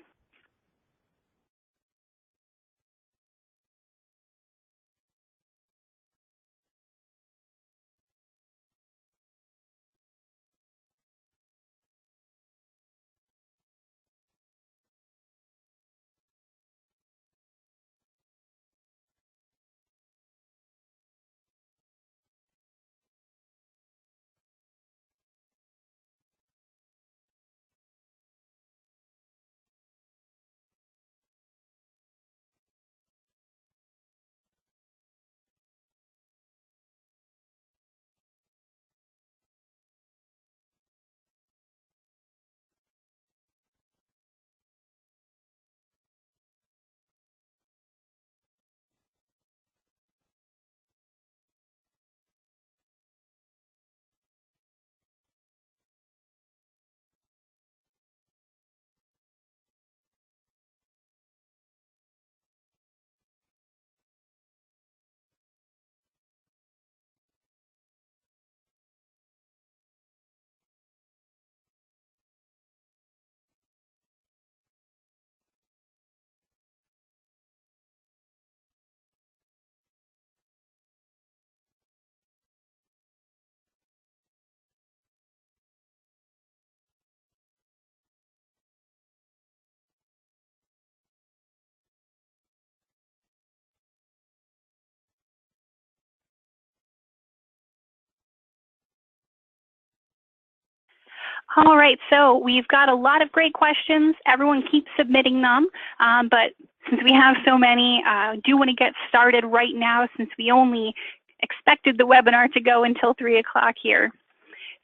Speaker 1: All right, so we've got a lot of great questions. Everyone keeps submitting them, but since we have so many, I do want to get started right now since we only expected the webinar to go until 3 o'clock here.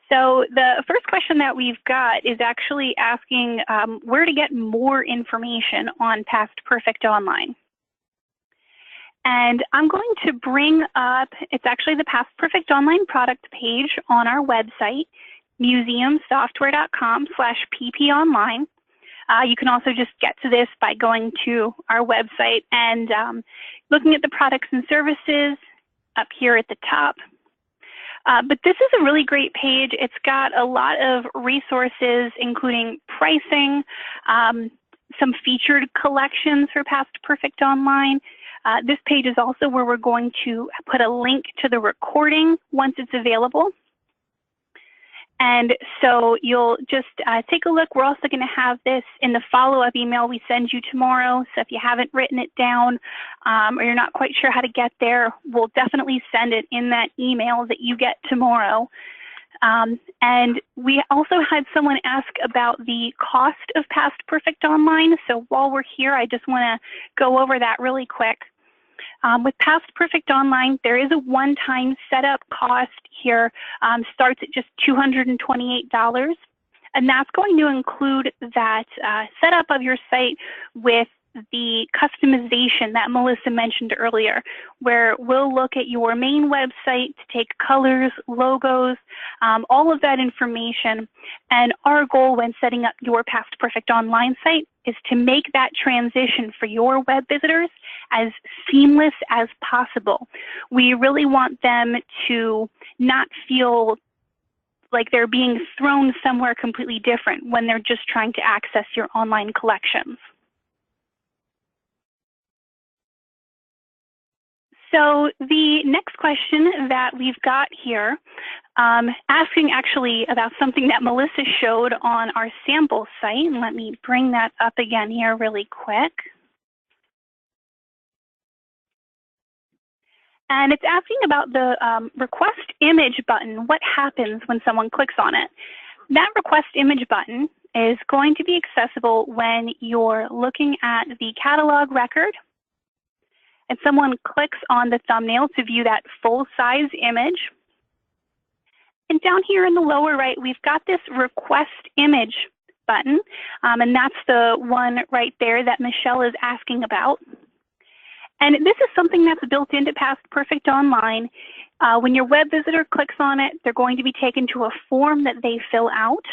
Speaker 1: So the first question that we've got is actually asking where to get more information on PastPerfect Online. And I'm going to bring up, it's actually the PastPerfect Online product page on our website, museumsoftware.com/pponline. You can also just get to this by going to our website and looking at the products and services up here at the top. But this is a really great page. It's got a lot of resources, including pricing, some featured collections for PastPerfect Online. This page is also where we're going to put a link to the recording once it's available. And so you'll just take a look. We're also going to have this in the follow-up email we send you tomorrow. So if you haven't written it down or you're not quite sure how to get there, we'll definitely send it in that email that you get tomorrow. And we also had someone ask about the cost of PastPerfect Online. So while we're here, I just want to go over that really quick. With PastPerfect Online, there is a one-time setup cost here, starts at just $228, and that's going to include that setup of your site with the customization that Melissa mentioned earlier, where we'll look at your main website to take colors, logos, all of that information. And our goal when setting up your PastPerfect Online site is to make that transition for your web visitors as seamless as possible. We really want them to not feel like they're being thrown somewhere completely different when they're just trying to access your online collections. So the next question that we've got here, asking actually about something that Melissa showed on our sample site, and let me bring that up again here really quick. And it's asking about the request image button. What happens when someone clicks on it? That request image button is going to be accessible when you're looking at the catalog record and someone clicks on the thumbnail to view that full-size image. And down here in the lower right, we've got this request image button, and that's the one right there that Michelle is asking about. And this is something that's built into PastPerfect Online. When your web visitor clicks on it, they're going to be taken to a form that they fill out.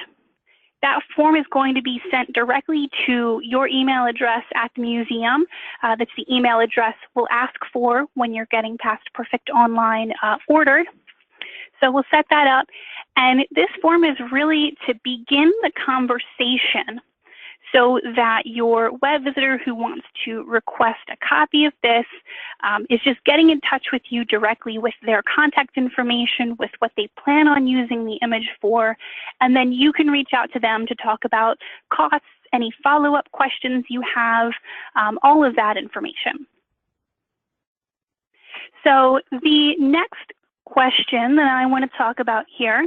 Speaker 1: That form is going to be sent directly to your email address at the museum. That's the email address we'll ask for when you're getting PastPerfect Online ordered. So we'll set that up. And this form is really to begin the conversation so that your web visitor who wants to request a copy of this is just getting in touch with you directly with their contact information, with what they plan on using the image for, and then you can reach out to them to talk about costs, any follow-up questions you have, all of that information. So the next question that I want to talk about here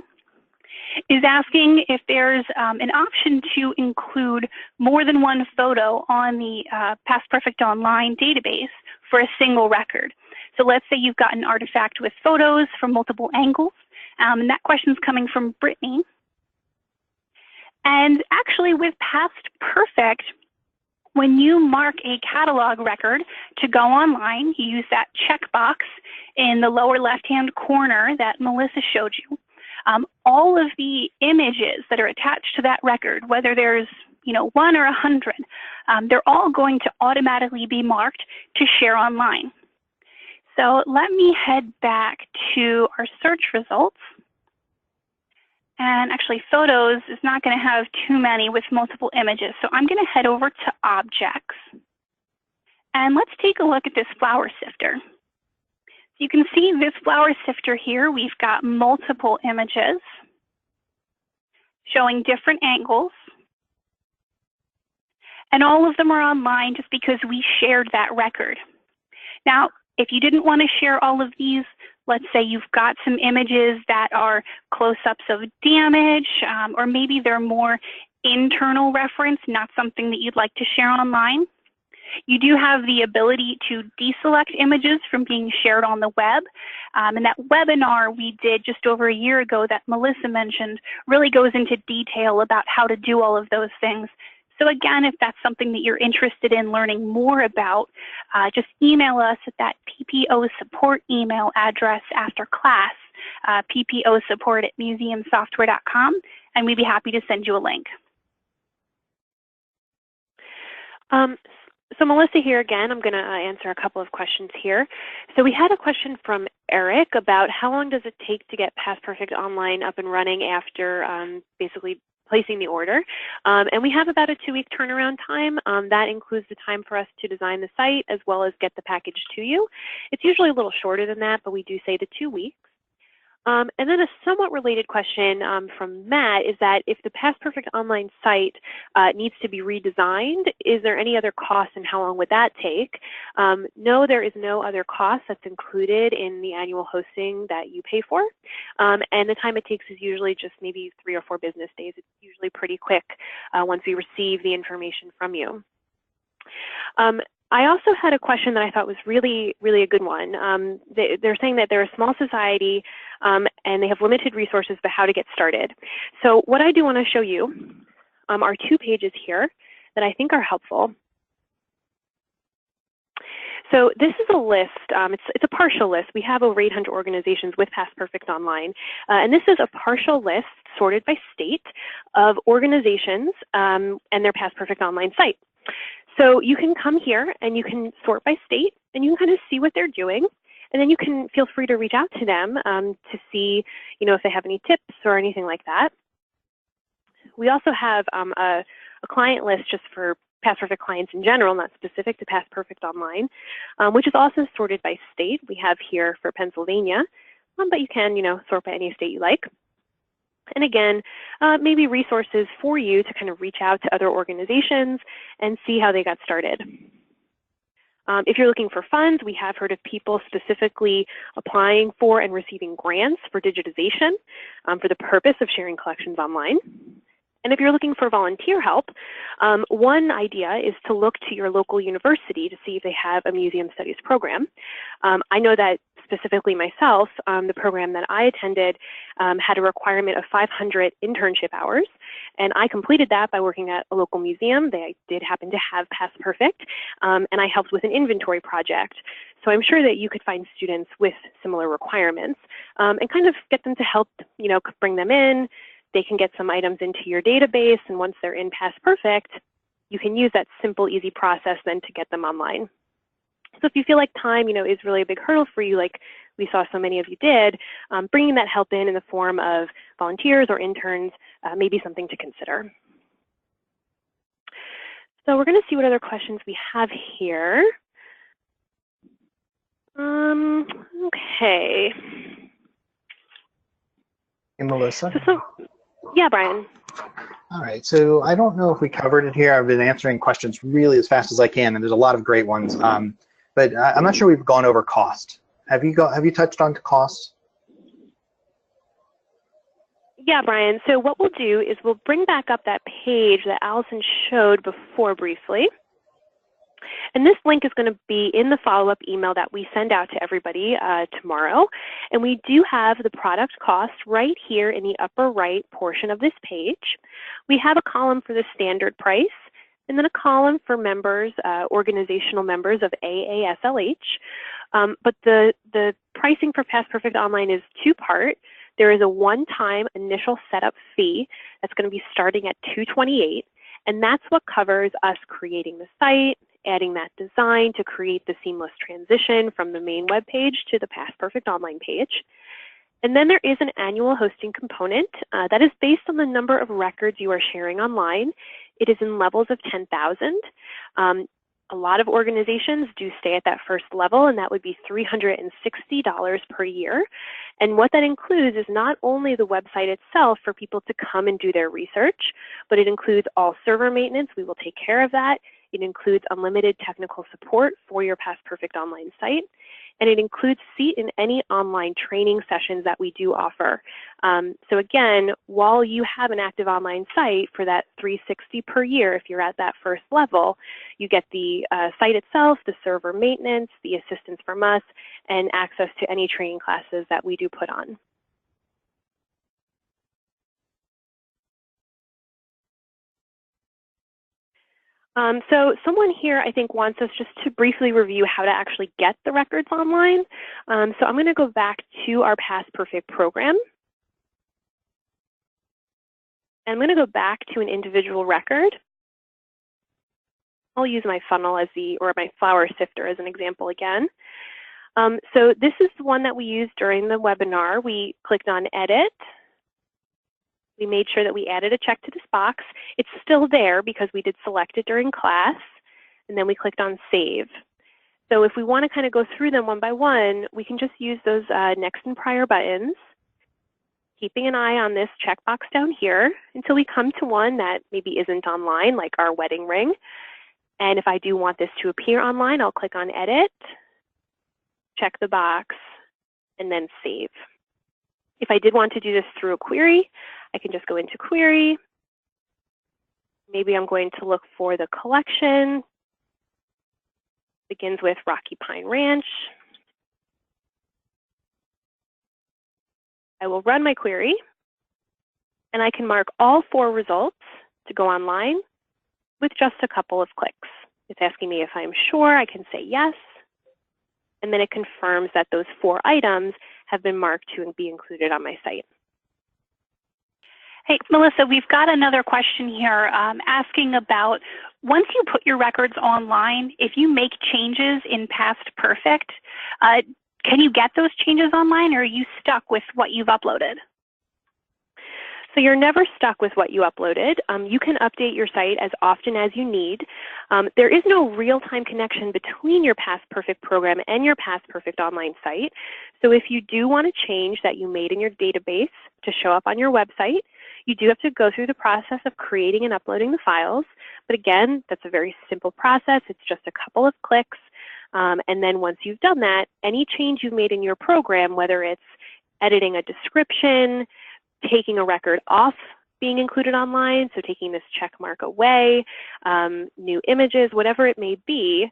Speaker 1: is asking if there's an option to include more than one photo on the PastPerfect Online database for a single record. So let's say you've got an artifact with photos from multiple angles, and that question's coming from Brittany. And actually with PastPerfect, when you mark a catalog record to go online, you use that checkbox in the lower left-hand corner that Melissa showed you. All of the images that are attached to that record, whether there's 1 or 100, they're all going to automatically be marked to share online. So let me head back to our search results. And actually, photos is not going to have too many with multiple images. So I'm going to head over to objects. And let's take a look at this flower sifter. You can see this flower sifter here. We've got multiple images showing different angles. And all of them are online just because we shared that record. Now, if you didn't want to share all of these, let's say you've got some images that are close-ups of damage, or maybe they're more internal reference, not something that you'd like to share online. You do have the ability to deselect images from being shared on the web. And that webinar we did just over a year ago that Melissa mentioned really goes into detail about how to do all of those things. So again, if that's something that you're interested in learning more about, just email us at that PPO support email address after class, pposupport@museumsoftware.com, and we'd be happy to send you a link.
Speaker 2: So Melissa here again, I'm going to answer a couple of questions here. So we had a question from Eric about how long does it take to get PastPerfect Online up and running after basically placing the order. And we have about a 2-week turnaround time. That includes the time for us to design the site as well as get the package to you. It's usually a little shorter than that, but we do say the 2 weeks. And then a somewhat related question from Matt is that if the PastPerfect Online site needs to be redesigned, is there any other cost and how long would that take? No, there is no other cost that's included in the annual hosting that you pay for. And the time it takes is usually just maybe 3 or 4 business days. It's usually pretty quick once we receive the information from you. I also had a question that I thought was really, really a good one. They're saying that they're a small society and they have limited resources for how to get started. So what I do want to show you are 2 pages here that I think are helpful. So this is a list, it's a partial list. We have over 800 organizations with PastPerfect Online. And this is a partial list sorted by state of organizations and their PastPerfect Online site. So you can come here and you can sort by state and you can kind of see what they're doing. And then you can feel free to reach out to them to see, if they have any tips or anything like that. We also have a client list just for PastPerfect clients in general, not specific to PastPerfect Online, which is also sorted by state. We have here for Pennsylvania, but you can, sort by any state you like. And again, maybe resources for you to kind of reach out to other organizations and see how they got started. If you're looking for funds, we have heard of people specifically applying for and receiving grants for digitization for the purpose of sharing collections online. And if you're looking for volunteer help, one idea is to look to your local university to see if they have a museum studies program. I know that specifically myself, the program that I attended had a requirement of 500 internship hours, and I completed that by working at a local museum. They did happen to have PastPerfect, and I helped with an inventory project. So I'm sure that you could find students with similar requirements and kind of get them to help, bring them in. They can get some items into your database, and once they're in PastPerfect, you can use that simple, easy process then to get them online. So if you feel like time, is really a big hurdle for you, like we saw so many of you did, bringing that help in the form of volunteers or interns may be something to consider. So we're going to see what other questions we have here. Okay.
Speaker 3: Hey, Melissa.
Speaker 2: Yeah, Brian.
Speaker 3: All right, so I don't know if we covered it here. I've been answering questions really as fast as I can, and there's a lot of great ones. But I'm not sure we've gone over cost. Have you touched on cost?
Speaker 2: Yeah, Brian. So what we'll do is we'll bring back up that page that Allison showed before briefly. And this link is going to be in the follow-up email that we send out to everybody tomorrow. And we do have the product cost right here in the upper right portion of this page. We have a column for the standard price, and then a column for members, organizational members of AASLH. But the pricing for PastPerfect Online is 2-part. There is a one-time initial setup fee that's going to be starting at $228, and that's what covers us creating the site, adding that design to create the seamless transition from the main web page to the PastPerfect Online page. And then there is an annual hosting component that is based on the number of records you are sharing online. It is in levels of 10,000. A lot of organizations do stay at that first level, and that would be $360 per year. And what that includes is not only the website itself for people to come and do their research, but it includes all server maintenance. We will take care of that. It includes unlimited technical support for your PastPerfect Online site. And it includes seat in any online training sessions that we do offer. So again, while you have an active online site for that $360 per year, if you're at that first level, you get the site itself, the server maintenance, the assistance from us, and access to any training classes that we do put on. So someone here, I think, wants us just to briefly review how to actually get the records online. So I'm going to go back to our PastPerfect program. And I'm going to go back to an individual record. I'll use my funnel as or my flower sifter as an example again. So this is the one that we used during the webinar. We clicked on Edit. We made sure that we added a check to this box. It's still there because we did select it during class, and then we clicked on Save. So if we want to kind of go through them one by one, we can just use those next and prior buttons. keeping an eye on this checkbox down here until we come to one that maybe isn't online, like our wedding ring. And if I do want this to appear online, I'll click on Edit, check the box, and then Save. If I did want to do this through a query, I can just go into Query. Maybe I'm going to look for the collection. Begins with Rocky Pine Ranch. I will run my query, and I can mark all 4 results to go online with just a couple of clicks. It's asking me if I'm sure. I can say yes, and then it confirms that those 4 items have been marked to be included on my site.
Speaker 1: Hey, Melissa, we've got another question here asking about, once you put your records online, if you make changes in PastPerfect, can you get those changes online, or are you stuck with what you've uploaded?
Speaker 2: So you're never stuck with what you uploaded. You can update your site as often as you need. There is no real-time connection between your PastPerfect program and your PastPerfect Online site. So if you do want to change that you made in your database to show up on your website, you do have to go through the process of creating and uploading the files. But again, that's a very simple process. It's just a couple of clicks. And then once you've done that, any change you've made in your program, whether it's editing a description, taking a record off being included online, so taking this check mark away, new images, whatever it may be,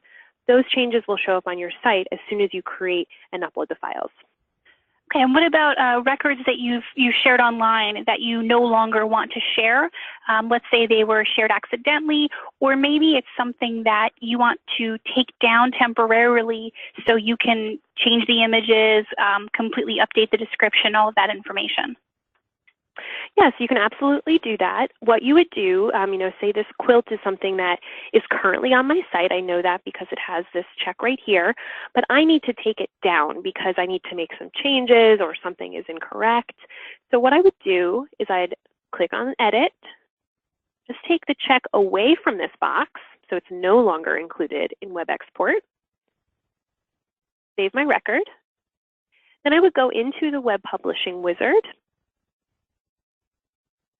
Speaker 2: those changes will show up on your site as soon as you create and upload the files.
Speaker 1: Okay, and what about records that you've shared online that you no longer want to share? Let's say they were shared accidentally, or maybe it's something that you want to take down temporarily so you can change the images, completely update the description, all of that information.
Speaker 2: Yes, you can absolutely do that. What you would do, say this quilt is something that is currently on my site. I know that because it has this check right here, but I need to take it down because I need to make some changes or something is incorrect. So what I would do is I'd click on Edit, just take the check away from this box so it's no longer included in Web Export, save my record. Then I would go into the Web Publishing Wizard.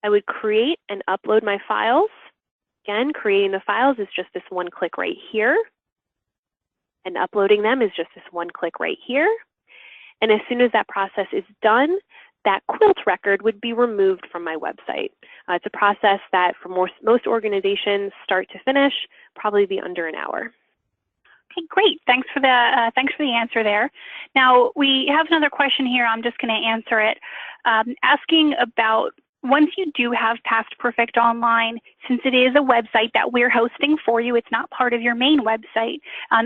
Speaker 2: I would create and upload my files. Again, creating the files is just this one click right here. And uploading them is just this one click right here. And as soon as that process is done, that quilt record would be removed from my website. It's a process that for most organizations, start to finish, probably be under an hour.
Speaker 1: Okay, great. Thanks for the answer there. Now, we have another question here. I'm just going to answer it. Asking about, once you do have PastPerfect Online, since it is a website that we're hosting for you, it's not part of your main website,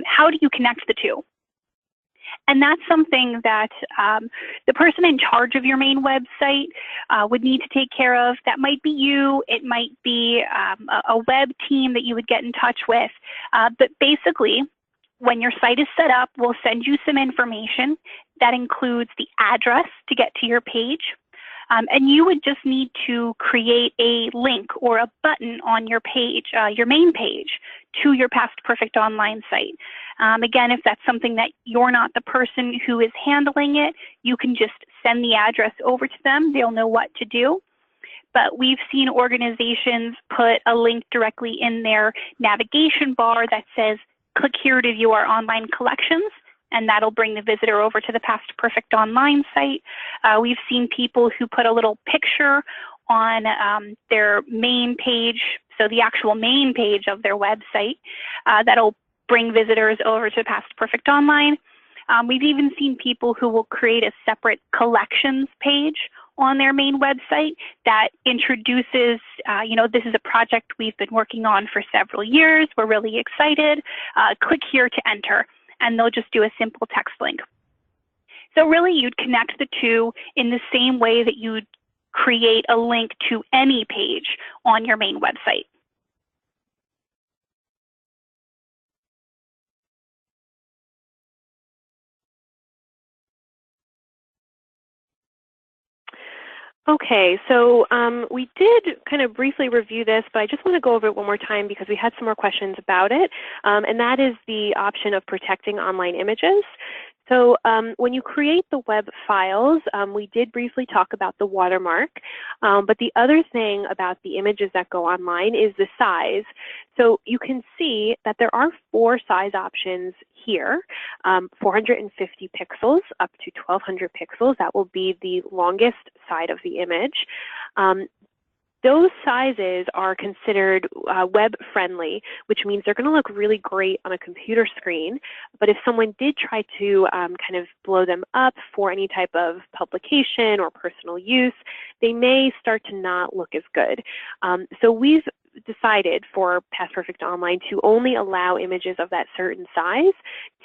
Speaker 1: how do you connect the two? And that's something that the person in charge of your main website would need to take care of. That might be you. It might be a web team that you would get in touch with. But basically, when your site is set up, we'll send you some information that includes the address to get to your page. And you would just need to create a link or a button on your page, your main page, to your PastPerfect Online site. Again, if that's something that you're not the person who is handling it, you can just send the address over to them. They'll know what to do. But we've seen organizations put a link directly in their navigation bar that says, click here to view our online collections, and that'll bring the visitor over to the PastPerfect Online site. We've seen people who put a little picture on their main page, so the actual main page of their website, that'll bring visitors over to PastPerfect Online. We've even seen people who will create a separate collections page on their main website that introduces, this is a project we've been working on for several years. We're really excited. Click here to enter. And they'll just do a simple text link. So really, you'd connect the two in the same way that you'd create a link to any page on your main website.
Speaker 2: Okay, so we did kind of briefly review this, but I just want to go over it one more time because we had some more questions about it, and that is the option of protecting online images. So when you create the web files, we did briefly talk about the watermark, but the other thing about the images that go online is the size. So you can see that there are 4 size options here, 450 pixels up to 1200 pixels. That will be the longest side of the image. Those sizes are considered web-friendly, which means they're going to look really great on a computer screen. But if someone did try to kind of blow them up for any type of publication or personal use, they may start to not look as good. So we've decided for PastPerfect Online to only allow images of that certain size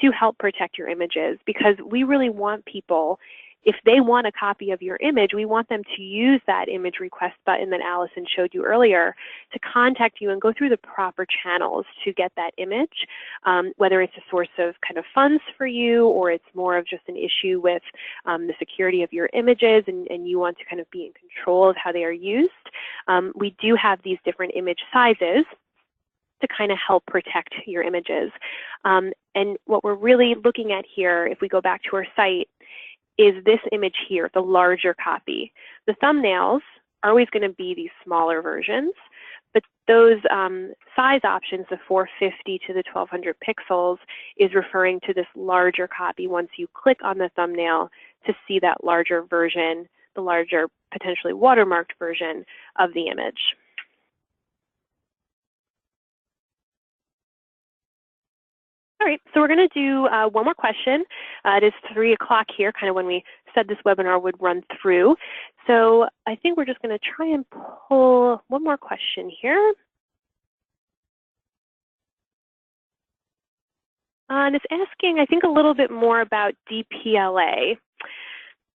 Speaker 2: to help protect your images, because we really want people, if they want a copy of your image, we want them to use that image request button that Allison showed you earlier to contact you and go through the proper channels to get that image, whether it's a source of kind of funds for you, or it's more of just an issue with the security of your images and you want to kind of be in control of how they are used. We do have these different image sizes to kind of help protect your images. And what we're really looking at here, if we go back to our site, is this image here, the larger copy. The thumbnails are always going to be these smaller versions, but those size options, the 450 to the 1200 pixels, is referring to this larger copy once you click on the thumbnail to see that larger version, the larger, potentially watermarked version of the image. All right, so we're going to do one more question. It is 3 o'clock here, kind of when we said this webinar would run through. So I think we're just going to try and pull one more question here. And it's asking, I think, a little bit more about DPLA.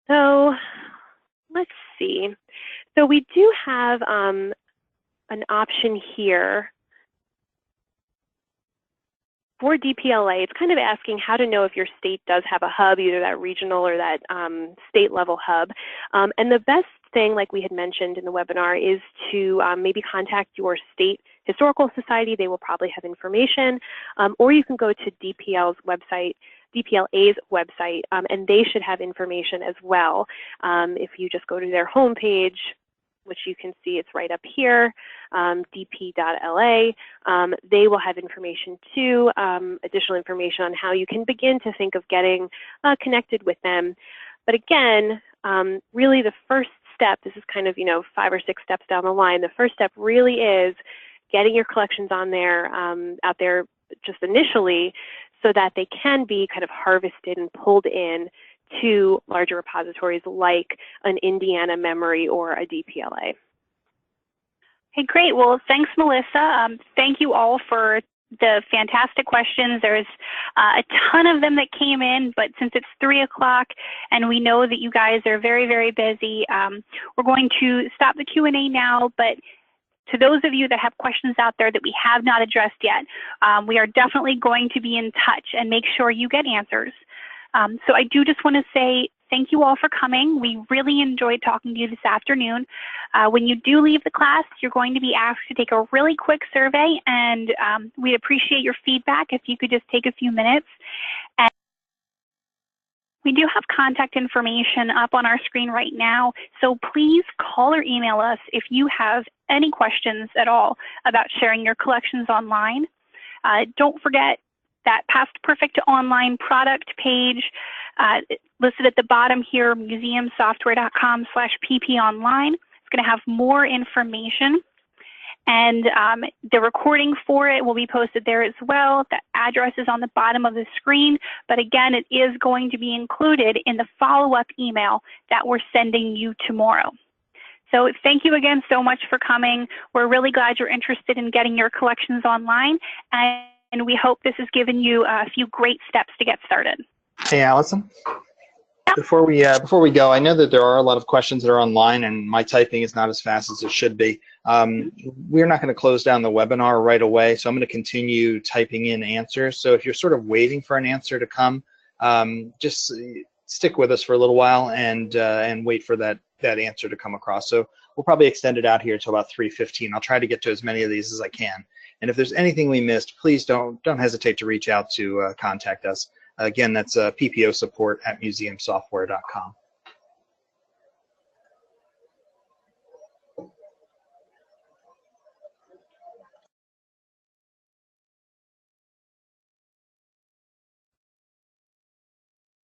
Speaker 2: So let's see. So we do have an option here for DPLA. It's kind of asking how to know if your state does have a hub, either that regional or that state level hub. And the best thing, like we had mentioned in the webinar, is to maybe contact your state historical society. They will probably have information. Or you can go to DPLA's website, and they should have information as well. If you just go to their homepage, which you can see it's right up here, dp.la. They will have information too, additional information on how you can begin to think of getting connected with them. But again, really the first step, this is kind of, 5 or 6 steps down the line, the first step really is getting your collections on there, out there just initially, so that they can be kind of harvested and pulled in to larger repositories like an Indiana Memory or a DPLA.
Speaker 1: Hey, great. Well, thanks, Melissa. Thank you all for the fantastic questions. There's a ton of them that came in, but since it's 3 o'clock and we know that you guys are very, very busy, we're going to stop the Q&A now, but to those of you that have questions out there that we have not addressed yet, we are definitely going to be in touch and make sure you get answers. So I do just want to say thank you all for coming. We really enjoyed talking to you this afternoon. When you do leave the class, you're going to be asked to take a really quick survey, and we'd appreciate your feedback if you could just take a few minutes. And we do have contact information up on our screen right now, so please call or email us if you have any questions at all about sharing your collections online. Don't forget that PastPerfect Online product page listed at the bottom here, museumsoftware.com/pponline. It's going to have more information, and the recording for it will be posted there as well. The address is on the bottom of the screen, but again, it is going to be included in the follow-up email that we're sending you tomorrow. So thank you again so much for coming. We're really glad you're interested in getting your collections online, and we hope this has given you a few great steps to get started.
Speaker 3: Hey, Allison. Before we go, I know that there are a lot of questions that are online, and my typing is not as fast as it should be. We're not going to close down the webinar right away, so I'm going to continue typing in answers. So if you're sort of waiting for an answer to come, just stick with us for a little while and wait for that answer to come across. So we'll probably extend it out here to about 3:15. I'll try to get to as many of these as I can. And if there's anything we missed, please don't hesitate to reach out to contact us. Again, that's PPO support at museumsoftware.com.